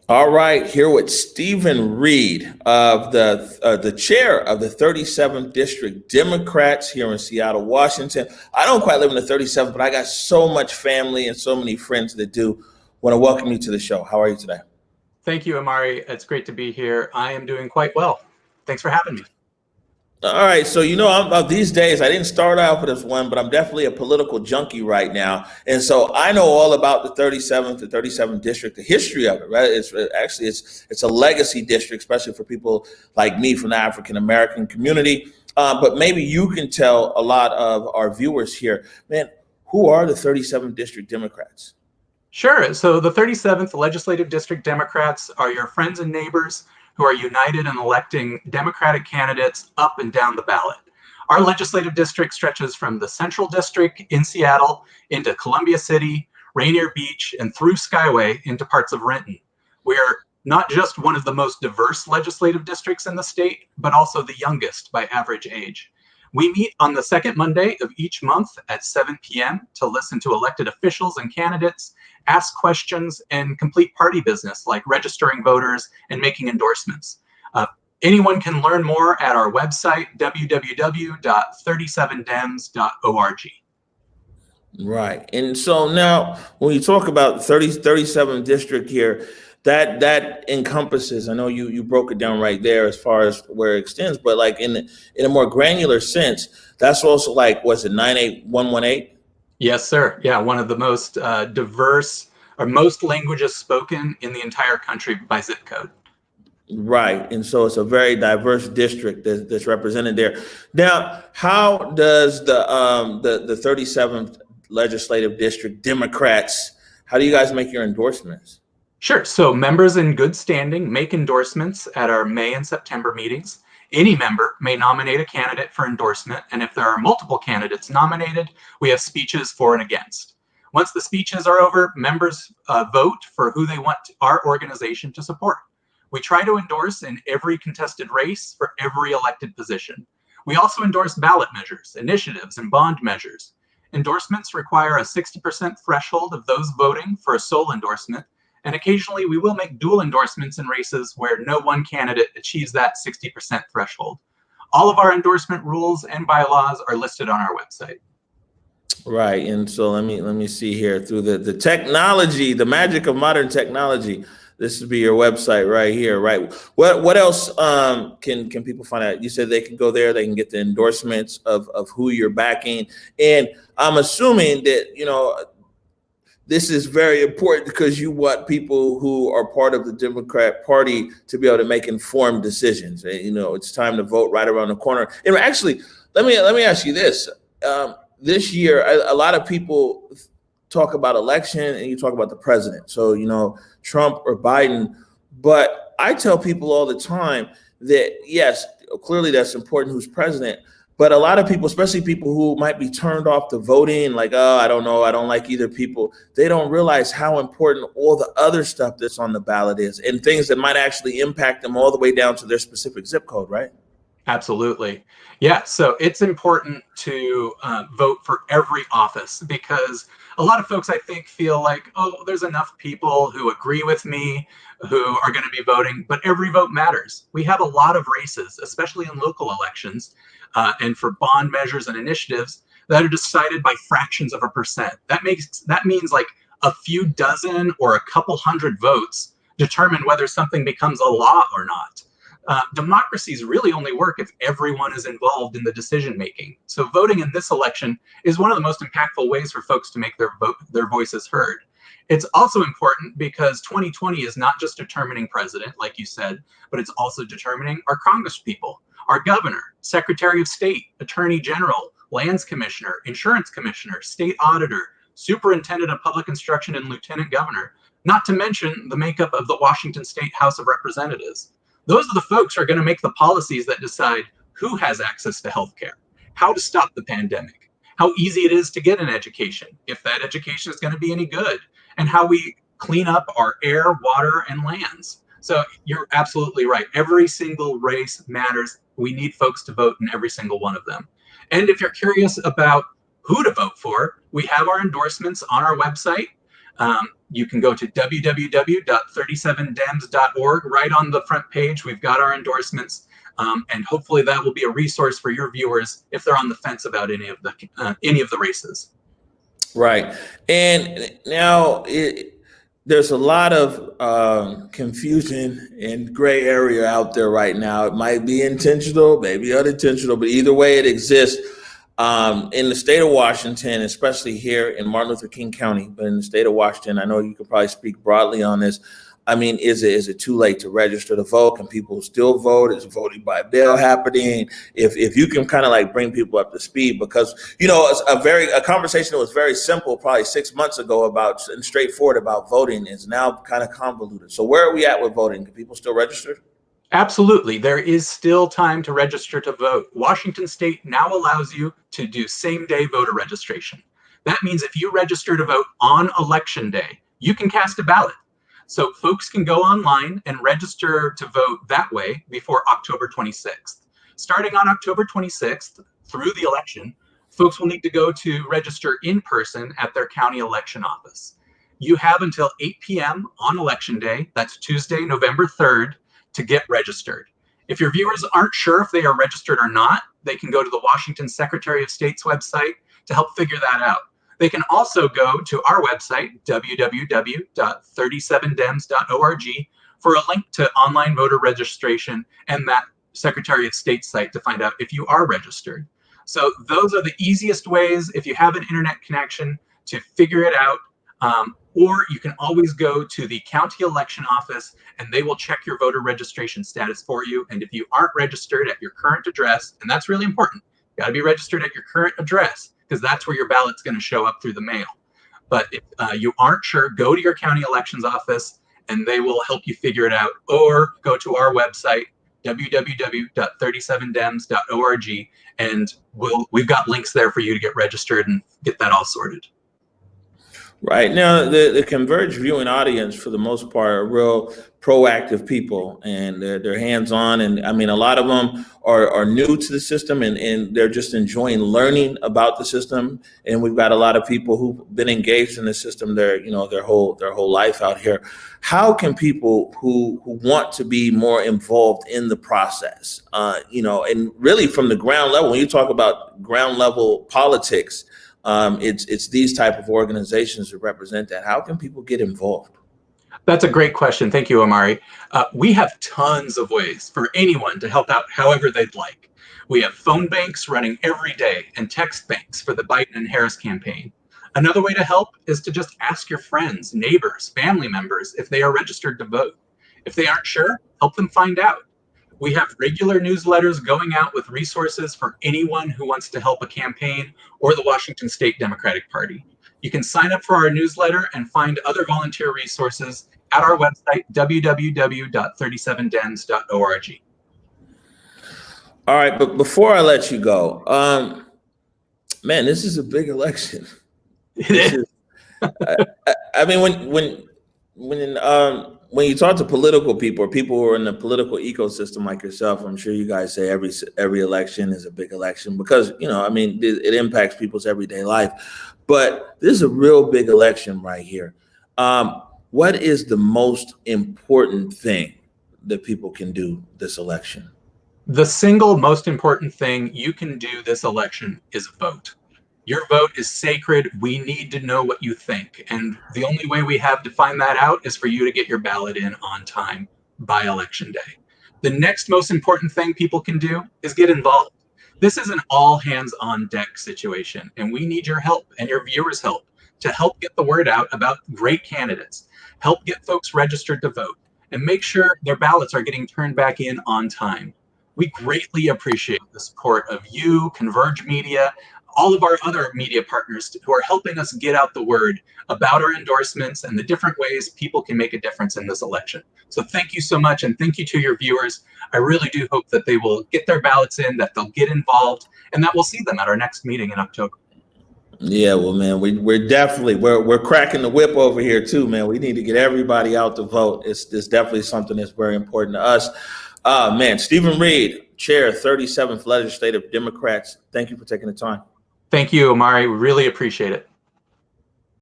All right, here with Stephen Reed of the chair of the 37th District Democrats here in Seattle, Washington. I don't quite live in the 37th, but I got so much family and so many friends that do. Want to welcome you to the show. How are you today? Thank you, Omari. It's great to be here. I am doing quite well. Thanks for having me. All right, so these days I didn't start out with this one, but I'm definitely a political junkie right now, and so I know all about the 37th district, the history of it. Right, it's a legacy district, especially for people like me from the African American community. But maybe you can tell a lot of our viewers here, man, who are the 37th District Democrats? Sure. So the 37th Legislative District Democrats are your friends and neighbors who are united in electing Democratic candidates up and down the ballot. Our legislative district stretches from the Central District in Seattle into Columbia City, Rainier Beach, and through Skyway into parts of Renton. We are not just one of the most diverse legislative districts in the state, but also the youngest by average age. We meet on the second Monday of each month at 7 p.m. to listen to elected officials and candidates, ask questions, and complete party business like registering voters and making endorsements. Anyone can learn more at our website, www.37dems.org. Right. And so now when you talk about 37th district here, that encompasses, I know you broke it down right there as far as where it extends, but like in a more granular sense, that's also like, was it 98118? Yes, sir. Yeah, one of the most diverse or most languages spoken in the entire country by zip code. Right. And so it's a very diverse district that's represented there. Now, how does the 37th legislative district Democrats, how do you guys make your endorsements? Sure. So members in good standing make endorsements at our May and September meetings. Any member may nominate a candidate for endorsement, and if there are multiple candidates nominated, we have speeches for and against. Once the speeches are over, members vote for who they want our organization to support. We try to endorse in every contested race for every elected position. We also endorse ballot measures, initiatives, and bond measures. Endorsements require a 60% threshold of those voting for a sole endorsement, and occasionally we will make dual endorsements in races where no one candidate achieves that 60% threshold. All of our endorsement rules and bylaws are listed on our website. Right. And so let me see here through the technology, the magic of modern technology. This would be your website right here, right? What else can people find out? You said they can go there, they can get the endorsements of who you're backing. And I'm assuming that, this is very important because you want people who are part of the Democrat Party to be able to make informed decisions. It's time to vote right around the corner. And actually, let me ask you this. This year, a lot of people talk about election and you talk about the president. So, Trump or Biden. But I tell people all the time that, yes, clearly that's important who's president. But a lot of people, especially people who might be turned off the voting, like, oh, I don't know, I don't like either people, they don't realize how important all the other stuff that's on the ballot is and things that might actually impact them all the way down to their specific zip code, right? Absolutely. Yeah. So it's important to vote for every office because a lot of folks, I think, feel like, oh, there's enough people who agree with me who are going to be voting, but every vote matters. We have a lot of races, especially in local elections and for bond measures and initiatives that are decided by fractions of a percent. That means like a few dozen or a couple hundred votes determine whether something becomes a law or not. Democracies really only work if everyone is involved in the decision making. So voting in this election is one of the most impactful ways for folks to make their voices heard. It's also important because 2020 is not just determining president, like you said, but it's also determining our congresspeople, our governor, secretary of state, attorney general, lands commissioner, insurance commissioner, state auditor, superintendent of public instruction, and lieutenant governor, not to mention the makeup of the Washington State House of Representatives. Those are the folks who are going to make the policies that decide who has access to healthcare, how to stop the pandemic, how easy it is to get an education, if that education is going to be any good, and how we clean up our air, water, and lands. So you're absolutely right. Every single race matters. We need folks to vote in every single one of them. And if you're curious about who to vote for, we have our endorsements on our website. You can go to www.37dems.org. Right on the front page, we've got our endorsements. And hopefully that will be a resource for your viewers if they're on the fence about any of the races. Right. And now there's a lot of confusion and gray area out there right now. It might be intentional, maybe unintentional, but either way it exists. In the state of Washington, especially here in Martin Luther King County, but in the state of Washington, I know you could probably speak broadly on this. I mean, is it too late to register to vote? Can people still vote? Is voting by mail happening? If you can kind of like bring people up to speed, because it's a conversation that was very simple probably 6 months ago about and straightforward about voting is now kind of convoluted. So where are we at with voting? Can people still register? Absolutely. There is still time to register to vote. Washington State now allows you to do same-day voter registration. That means if you register to vote on Election Day, you can cast a ballot. So folks can go online and register to vote that way before October 26th. Starting on October 26th through the election, folks will need to go to register in person at their county election office. You have until 8 p.m. on Election Day, that's Tuesday, November 3rd, to get registered. If your viewers aren't sure if they are registered or not, they can go to the Washington Secretary of State's website to help figure that out. They can also go to our website, www.37dems.org, for a link to online voter registration and that Secretary of State site to find out if you are registered. So those are the easiest ways, if you have an internet connection, to figure it out. Or you can always go to the county election office and they will check your voter registration status for you. And if you aren't registered at your current address, and that's really important, you got to be registered at your current address because that's where your ballot's going to show up through the mail. But if you aren't sure, go to your county elections office and they will help you figure it out. Or go to our website, www.37dems.org, and we've got links there for you to get registered and get that all sorted. Right. Now, the Converge viewing audience, for the most part, are real proactive people, and they're hands-on. And I mean, a lot of them are new to the system, and they're just enjoying learning about the system. And we've got a lot of people who've been engaged in the system their whole life out here. How can people who want to be more involved in the process, and really from the ground level, when you talk about ground level politics, it's these type of organizations that represent that. How can people get involved? That's a great question. Thank you, Omari. We have tons of ways for anyone to help out however they'd like. We have phone banks running every day and text banks for the Biden and Harris campaign. Another way to help is to just ask your friends, neighbors, family members if they are registered to vote. If they aren't sure, help them find out. We have regular newsletters going out with resources for anyone who wants to help a campaign or the Washington State Democratic Party. You can sign up for our newsletter and find other volunteer resources at our website, www.37dems.org. All right, but before I let you go, man, this is a big election. I mean, when you talk to political people or people who are in the political ecosystem like yourself, I'm sure you guys say every election is a big election because, it impacts people's everyday life. But this is a real big election right here. What is the most important thing that people can do this election? The single most important thing you can do this election is vote. Your vote is sacred. We need to know what you think. And the only way we have to find that out is for you to get your ballot in on time by Election Day. The next most important thing people can do is get involved. This is an all hands on deck situation, and we need your help and your viewers' help to help get the word out about great candidates, help get folks registered to vote, and make sure their ballots are getting turned back in on time. We greatly appreciate the support of you, Converge Media, all of our other media partners who are helping us get out the word about our endorsements and the different ways people can make a difference in this election. So thank you so much, and thank you to your viewers. I really do hope that they will get their ballots in, that they'll get involved, and that we'll see them at our next meeting in October. Yeah, well, man, we're definitely we're cracking the whip over here too, man. We need to get everybody out to vote. It's definitely something that's very important to us. Man, Stephen Reed, Chair, 37th Legislative Democrats. Thank you for taking the time. Thank you, Omari. We really appreciate it.